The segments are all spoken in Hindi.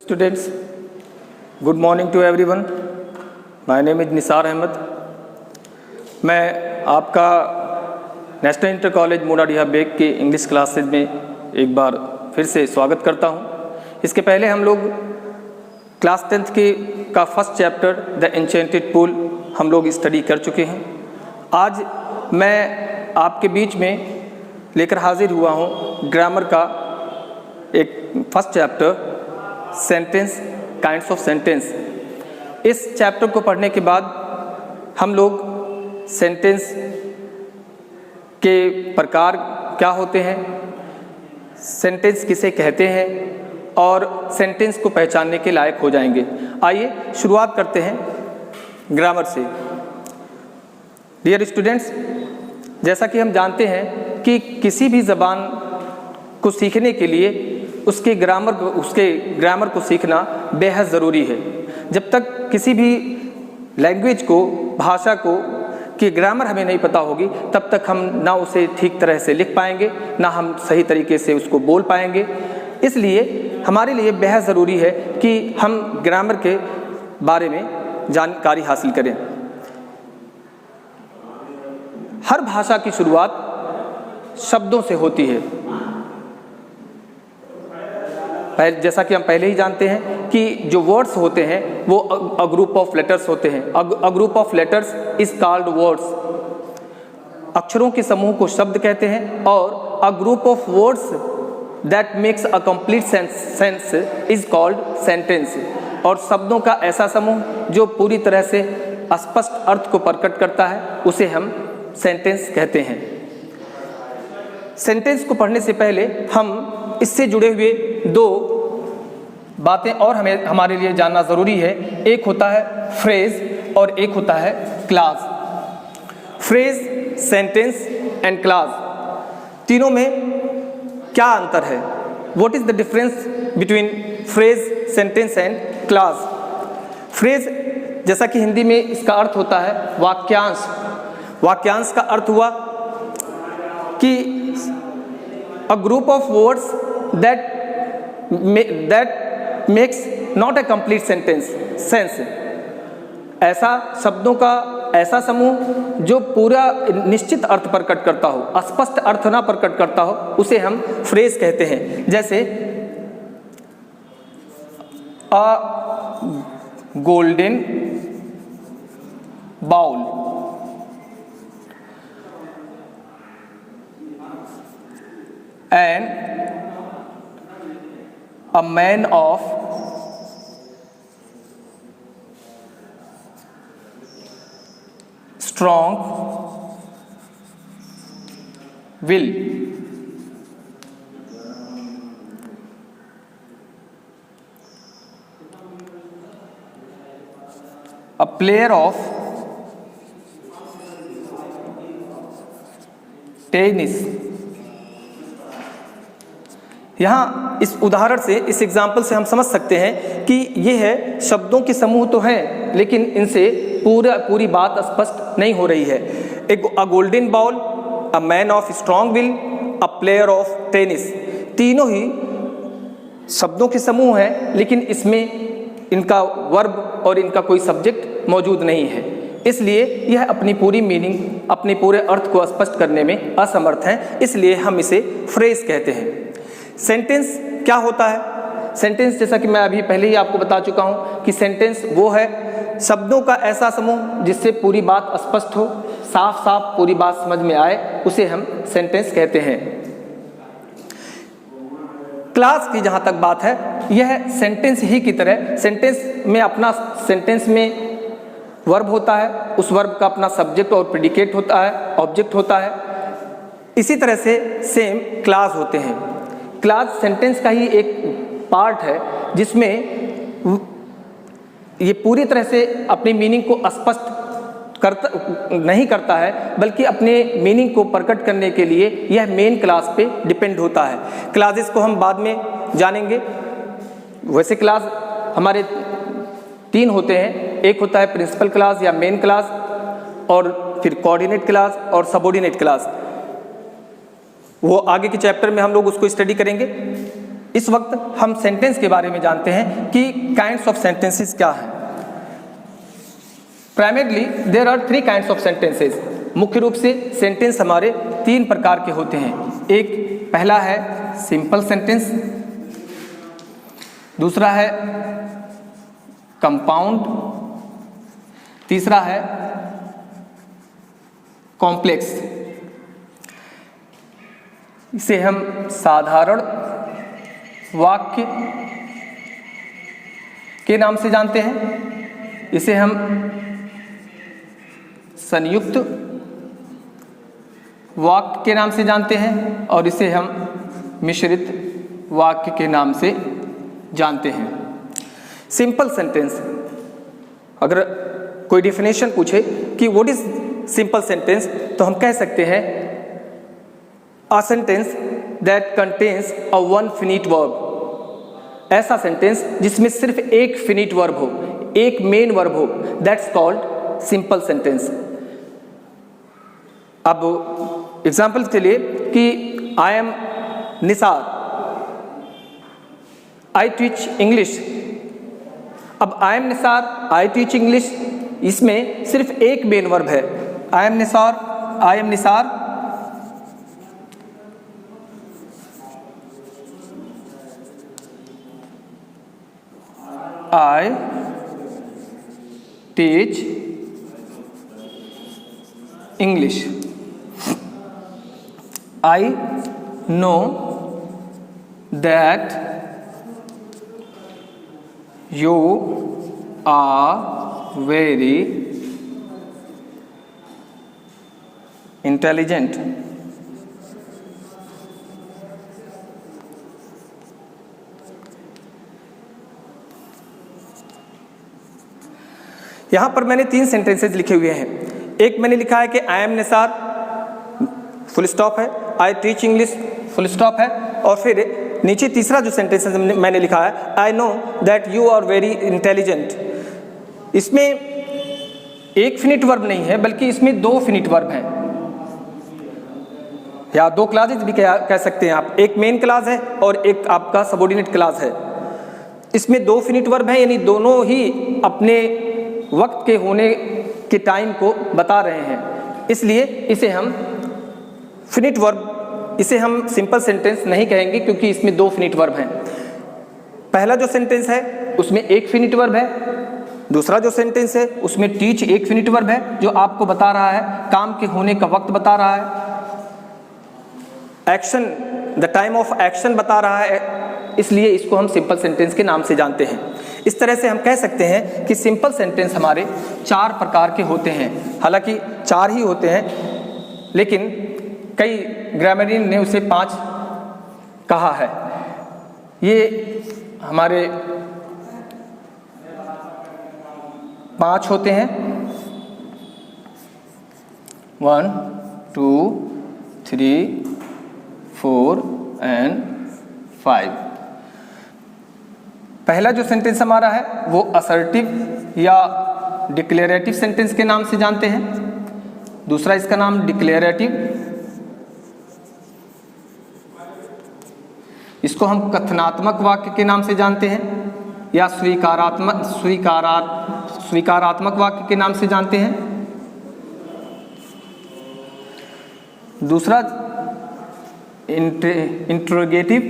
Students, good morning to everyone. My name is Nisar Ahmad. मैं आपका नेशनल इंटर कॉलेज मुरादिया बेग के इंग्लिश क्लासेज में एक बार फिर से स्वागत करता हूं. इसके पहले हम लोग क्लास 10th का first chapter the enchanted pool हम लोग स्टडी कर चुके हैं. आज मैं आपके बीच में लेकर हाजिर हुआ हूं ग्रामर का एक first chapter sentence, kinds of sentence. इस चैप्टर को पढ़ने के बाद हम लोग सेंटेंस के प्रकार क्या होते हैं, सेंटेंस किसे कहते हैं और सेंटेंस को पहचानने के लायक हो जाएंगे. आइए शुरुआत करते हैं ग्रामर से. डियर स्टूडेंट्स, जैसा कि हम जानते हैं कि किसी भी ज़बान को सीखने के लिए उसके ग्रामर को सीखना बेहद ज़रूरी है. जब तक किसी भी लैंग्वेज को, भाषा को कि ग्रामर हमें नहीं पता होगी, तब तक हम ना उसे ठीक तरह से लिख पाएंगे, ना हम सही तरीके से उसको बोल पाएंगे. इसलिए हमारे लिए बेहद ज़रूरी है कि हम ग्रामर के बारे में जानकारी हासिल करें. हर भाषा की शुरुआत शब्दों से होती है. जैसा कि हम पहले ही जानते हैं कि जो वर्ड्स होते हैं वो अ ग्रुप ऑफ लेटर्स होते हैं. A group of letters is called words. अक्षरों के समूह को शब्द कहते हैं और a group of words that makes a complete sense is called sentence. और शब्दों का ऐसा समूह जो पूरी तरह से स्पष्ट अर्थ को प्रकट करता है उसे हम सेंटेंस कहते हैं. सेंटेंस को पढ़ने से पहले हम इससे जुड़े हुए दो बातें और हमारे लिए जानना ज़रूरी है. एक होता है फ्रेज और एक होता है clause. Phrase, sentence and clause, तीनों में क्या अंतर है? What is the difference between phrase, sentence and clause? Phrase, जैसा कि हिंदी में इसका अर्थ होता है वाक्यांश. वाक्यांश का अर्थ हुआ कि a group of words that makes not a complete sense. ऐसा शब्दों का ऐसा समूह जो पूरा निश्चित अर्थ प्रकट करता हो, अस्पष्ट अर्थ ना प्रकट करता हो, उसे हम फ्रेज कहते हैं. जैसे a golden bowl, and a man of strong will. A player of tennis. यहाँ इस उदाहरण से, इस एग्जाम्पल से हम समझ सकते हैं कि ये है शब्दों के समूह तो हैं लेकिन इनसे पूरी बात स्पष्ट नहीं हो रही है. एक अ golden ball, a man of strong will, a player of tennis, तीनों ही शब्दों के समूह हैं लेकिन इसमें इनका वर्ब और इनका कोई सब्जेक्ट मौजूद नहीं है. इसलिए यह अपनी पूरी मीनिंग, अपने पूरे अर्थ को स्पष्ट करने में असमर्थ हैं. इसलिए हम इसे फ्रेज कहते हैं. सेंटेंस क्या होता है? सेंटेंस, जैसा कि मैं अभी पहले ही आपको बता चुका हूं कि सेंटेंस वो है शब्दों का ऐसा समूह जिससे पूरी बात स्पष्ट हो, साफ साफ पूरी बात समझ में आए, उसे हम सेंटेंस कहते हैं. क्लास की जहां तक बात है, यह सेंटेंस ही की तरह, सेंटेंस में वर्ब होता है, उस वर्ब का अपना सब्जेक्ट और प्रेडिकेट होता है, ऑब्जेक्ट होता है. इसी तरह से सेम क्लास होते हैं. क्लास सेंटेंस का ही एक पार्ट है जिसमें ये पूरी तरह से अपनी मीनिंग को स्पष्ट नहीं करता है, बल्कि अपने मीनिंग को प्रकट करने के लिए यह मेन क्लास पे डिपेंड होता है. क्लासेस को हम बाद में जानेंगे. वैसे क्लास हमारे 3 होते हैं. एक होता है प्रिंसिपल क्लास या मेन क्लास, और फिर कोऑर्डिनेट क्लास और सबऑर्डिनेट क्लास. वो आगे के चैप्टर में हम लोग उसको स्टडी करेंगे. इस वक्त हम सेंटेंस के बारे में जानते हैं कि काइंड्स ऑफ सेंटेंसेस क्या है। Primarily there are 3 kinds of sentences. मुख्य रूप से सेंटेंस हमारे 3 प्रकार के होते हैं। एक पहला है सिंपल सेंटेंस, दूसरा है कंपाउंड, तीसरा है कॉम्प्लेक्स। इसे हम साधारण वाक्य के नाम से जानते हैं, इसे हम संयुक्त वाक्य के नाम से जानते हैं और इसे हम मिश्रित वाक्य के नाम से जानते हैं। सिंपल सेंटेंस, अगर कोई डेफिनेशन पूछे कि व्हाट इज सिंपल सेंटेंस, तो हम कह सकते हैं a sentence that contains a one finite verb. ऐसा सेंटेंस जिसमें सिर्फ एक फिनिट वर्ब हो, एक मेन वर्ब हो, दैट्स कॉल्ड सिंपल सेंटेंस। अब एग्जाम्पल के लिए कि I am Nisar, I teach English. अब I am Nisar, I teach English, इसमें सिर्फ एक मेन वर्ब है, I am Nisar, I am Nisar. I teach English. I know that you are very intelligent. यहां पर मैंने 3 सेंटेंसेस लिखे हुए हैं। एक मैंने लिखा है कि I am Nisar, full stop है, I teach English, full stop है, और फिर नीचे तीसरा जो सेंटेंस मैंने लिखा है I know that you are very intelligent. इसमें एक फिनिट वर्ब नहीं है, बल्कि इसमें 2 फिनिट वर्ब हैं, या 2 क्लासेज भी कह सकते हैं आप। एक मेन क्लास है और एक आपका सबऑर्डिनेट क्लास है। इसमें 2 फिनिट वर्ब हैं, यानी दोनों ही अपने वक्त के होने के टाइम को बता रहे हैं, इसलिए इसे हम फिनिट वर्ब, इसे हम सिंपल सेंटेंस नहीं कहेंगे, क्योंकि इसमें 2 फिनिट वर्ब हैं। पहला जो सेंटेंस है उसमें एक फिनिट वर्ब है, दूसरा जो सेंटेंस है उसमें टीच एक फिनिट वर्ब है, जो आपको बता रहा है, काम के होने का वक्त बता रहा है, action, the time of action बता रहा है, इसलिए इसको हम सिंपल सेंटेंस के नाम से जानते हैं। इस तरह से हम कह सकते हैं कि सिंपल सेंटेंस हमारे 4 प्रकार के होते हैं। हालांकि 4 ही होते हैं, लेकिन कई ग्रामरियन ने उसे 5 कहा है। ये हमारे 5 होते हैं, 1 2 3 4 एंड 5। पहला जो सेंटेंस हमारा है वो असर्टिव या डिक्लेरेटिव सेंटेंस के नाम से जानते हैं। दूसरा इसका नाम डिक्लेरेटिव, इसको हम कथनात्मक वाक्य के नाम से जानते हैं, या स्वीकारात्मक वाक्य के नाम से जानते हैं। दूसरा इंट्रोगेटिव,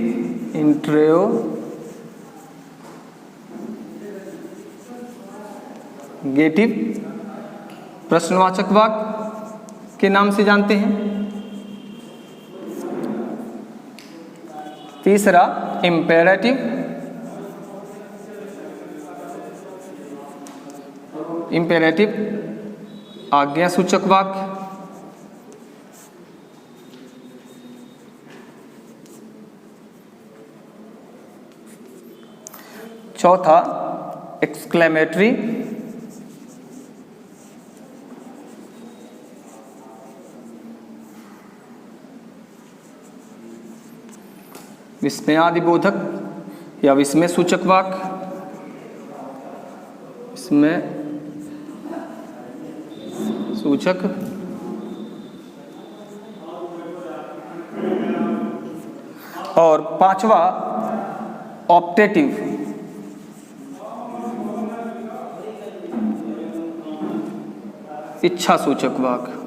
प्रश्नवाचक वाक्य के नाम से जानते हैं। तीसरा इम्पेरेटिव, आज्ञासूचक वाक्य। चौथा एक्सक्लेमेटरी, विस्मयादिबोधक या विस्मय सूचक वाक्य, इसमें सूचक। और 5वां ऑप्टेटिव, इच्छा सूचक वाक्य।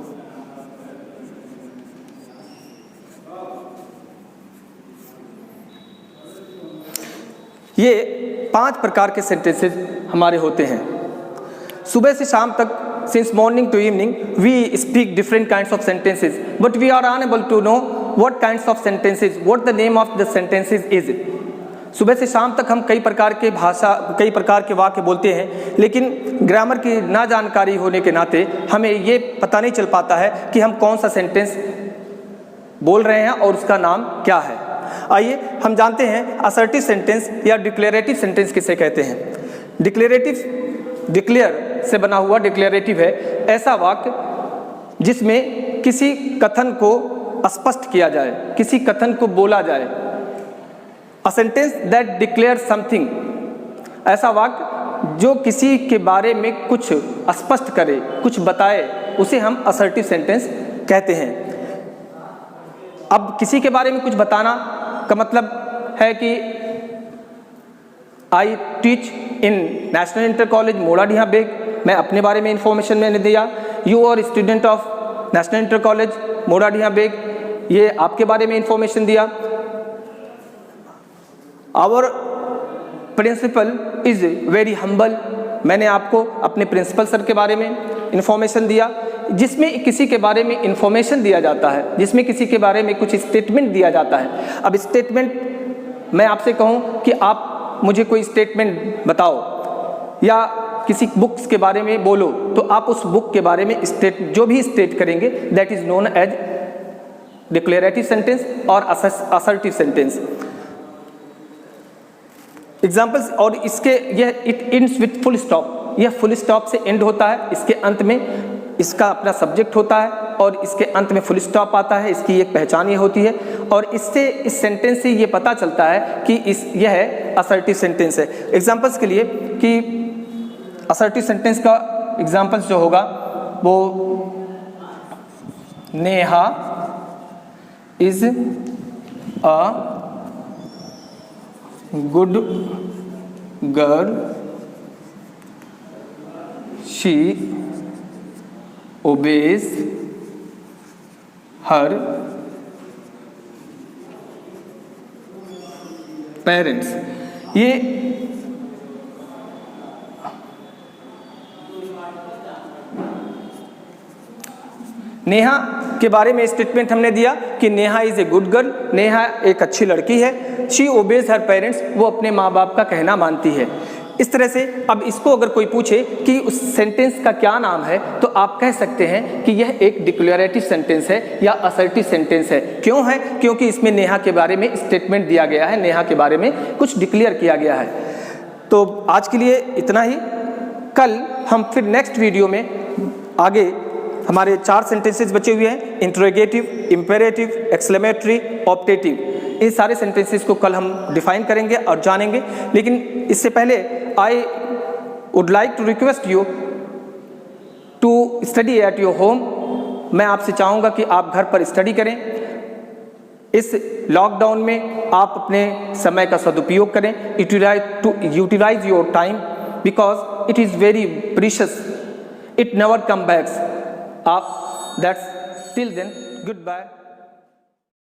ये 5 प्रकार के सेंटेंसेस हमारे होते हैं। सुबह से शाम तक, since morning to evening, we speak different kinds of sentences, but we are unable to know what kinds of sentences, what the name of the sentences is. सुबह से शाम तक हम कई प्रकार के वाक्य बोलते हैं, लेकिन ग्रामर की ना जानकारी होने के नाते हमें ये पता नहीं चल पाता है कि हम कौन सा सेंटेंस बोल रहे हैं और उसका नाम क्या है। आइए हम जानते हैं असर्टिव सेंटेंस या डिक्लेरेटिव सेंटेंस किसे कहते हैं। डिक्लेयर से बना हुआ डिक्लेरेटिव है ऐसा वाक्य जिसमें किसी कथन को स्पष्ट किया जाए, किसी कथन को बोला जाए। अ सेंटेंस दैट डिक्लेयर समथिंग, ऐसा वाक्य जो किसी के बारे में कुछ स्पष्ट करे, कुछ बताए, उसे हम असर्टिव सेंटेंस कहते हैं। अब किसी के बारे में कुछ बताना का मतलब है कि I teach in National Inter College Moradiha Beg, मैं अपने बारे में इंफॉर्मेशन मैंने दिया। You are student of National Inter College Moradiha Beg, ये आपके बारे में इंफॉर्मेशन दिया। Our principal is very humble, मैंने आपको अपने प्रिंसिपल सर के बारे में इंफॉर्मेशन दिया। जिसमें किसी के बारे में इंफॉर्मेशन दिया जाता है, जिसमें किसी के बारे में कुछ स्टेटमेंट दिया जाता है। अब स्टेटमेंट, मैं आपसे कहूँ कि आप मुझे कोई स्टेटमेंट बताओ या किसी बुक्स के बारे में बोलो, तो आप उस बुक के बारे में जो भी स्टेट करेंगे that is known as declarative sentence और असर्टिव सेंटेंस। एग्जाम्पल्स, और इसके यह it ends with full stop, यह फुल स्टॉप से एंड होता है। इसके अंत में इसका अपना सब्जेक्ट होता है और इसके अंत में फुल स्टॉप आता है। इसकी एक पहचान ये होती है और इससे, इस सेंटेंस से ये पता चलता है कि यह असर्टिव सेंटेंस है। एग्जाम्पल्स के लिए कि असर्टिव सेंटेंस का एग्जाम्पल्स जो होगा वो Neha is a good girl, she obeys her parents। ये नेहा के बारे में स्टेटमेंट हमने दिया कि Neha is a good girl, Neha एक अच्छी लड़की है। शी ओबेज हर पेरेंट्स, वो अपने माँ बाप का कहना मानती है। इस तरह से अब इसको अगर कोई पूछे कि उस सेंटेंस का क्या नाम है, तो आप कह सकते हैं कि यह एक डिक्लेरेटिव सेंटेंस है या असर्टिव सेंटेंस है। क्यों है? क्योंकि इसमें नेहा के बारे में स्टेटमेंट दिया गया है, नेहा के बारे में कुछ डिक्लेयर किया गया है। तो आज के लिए इतना ही। कल हम फिर नेक्स्ट वीडियो में आगे, हमारे 4 सेंटेंसेस बचे हुए हैं, इंट्रोगेटिव, इंपेरेटिव, एक्सक्लेमेटरी, ऑप्टेटिव। इन सारे सेंटेंसेस को कल हम डिफाइन करेंगे और जानेंगे। लेकिन इससे पहले I would like to request you to study at your home. मैं आपसे चाहूँगा कि आप घर पर स्टडी करें। इस लॉकडाउन में आप अपने समय का सदुपयोग करें, utilise your time because it is very precious, it never come backs. आप that's till then, good bye.